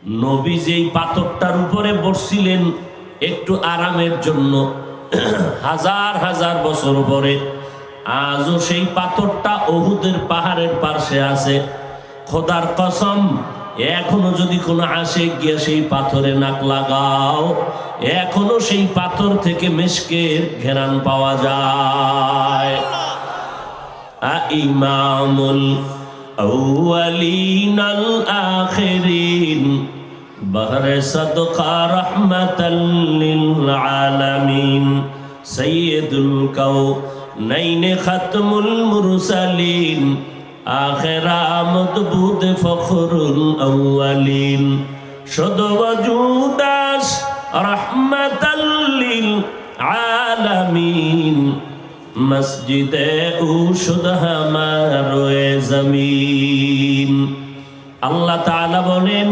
নবী যেই পাথরটার উপরে বসছিলেন একটু আরামের জন্য হাজার হাজার বছর পরে আজও সেই পাথরটা উহুদের পাহাড়ের পাশে আছে। খোদার কসম, এখনো যদি কোনো আশিক গিয়ে সেই পাথরে নাক লাগাও, এখনো সেই পাথর থেকে মিশকের ঘেরান পাওয়া যায়। ইমামুল আউয়ালিন আল আখিরিন বহরে সদকা রহমাতাল লিল আলামিন সাইয়্যিদুল কাউনাইন খাতমুল মুরসালিন আখিরা মদবুদ ফখরুল আউয়ালিন শুধু ওজুদাস রহমাতাল লিল আলামিন মসজিদে উশুদ হামারে জমিন। আল্লাহ তাআলা বলেন,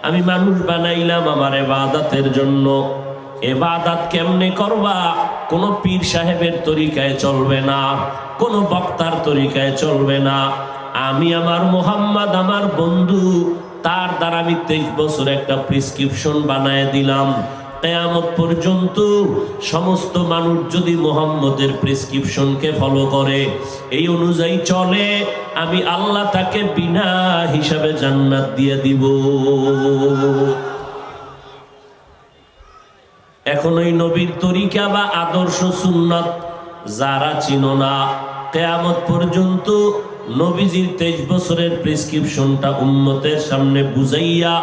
আমি মানুষ বানাইলাম আমার ইবাদতের জন্য। ইবাদত কেমনে করবা? কোন পীর সাহেবের তরিকায় চলবে না, কোন বক্তার তরিকায় চলবে না। আমি আমার মুহাম্মদ, আমার বন্ধু, তার দ্বারা আমি 23 বছর একটা প্রেসক্রিপশন বানায় দিলাম। কিয়ামত পর্যন্ত সমস্ত মানুষ যদি মুহাম্মদের প্রেসক্রিপশনকে ফলো করে, এই অনুযায়ী চলে, আমি আল্লাহ তাকে বিনা হিসাবে জান্নাত দিয়ে দিব। এখন ওই নবীর তরিকা বা আদর্শ সুন্নাত যারা চিনো না, কিয়ামত পর্যন্ত নবীজির 23 বছরের প্রেসক্রিপশনটা উম্মতের সামনে বুঝাইয়া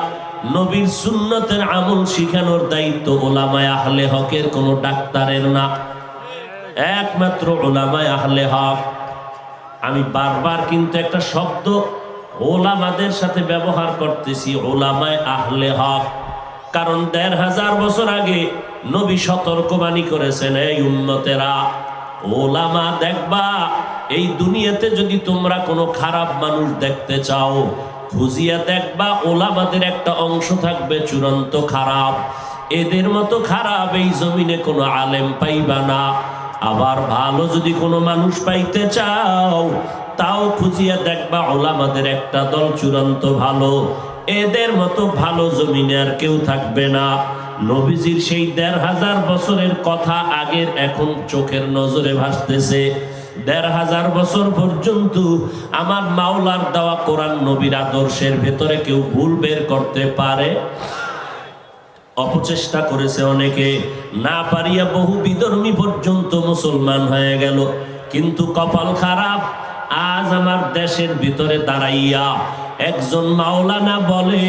নবীর সুন্নতের আমল শিখানোর দায়িত্ব উলামায়ে আহলে হকের, কোনো ডাক্তারের না, একমাত্র উলামায়ে আহলে হক। আমি বারবার কিন্তু একটা শব্দ ওলামাদের সাথে ব্যবহার করতেছি, উলামায়ে আহলে হক, কারণ 1500 বছর আগে নবী সতর্কবাণী করেছেন, এই উম্মতেরা, ওলামা দেখবা, এই দুনিয়াতে যদি তোমরা কোনো খারাপ মানুষ দেখতে চাও, খুঁজিয়া দেখবা ওলামাদের একটা অংশ থাকবে চূড়ান্ত খারাপ। এদের মতো খারাপ এই জমিনে কোনো আলেম পাইবা না। আবার ভালো যদি কোনো মানুষ পাইতে চাও, তাও খুঁজিয়া দেখবা ওলামাদের একটা দল চূড়ান্ত ভালো। এদের মতো ভালো জমিনে আর কেউ থাকবে না। নবীজির সেই 1500 বছরের কথা আগের এখন চোখের নজরে ভাসতেছে। 1500 বছর পর্যন্ত আমার মাওলার দেওয়া কোরআন নবীর আদর্শের ভেতরে কেউ ভুল বের করতে পারে? অপচেষ্টা করেছে অনেকে, না পারিয়া বহু বিধর্মী পর্যন্ত মুসলমান হয়ে গেল। কিন্তু কপাল খারাপ, আজ আমার দেশের ভিতরে দাঁড়াইয়া একজন মাওলানা বলে,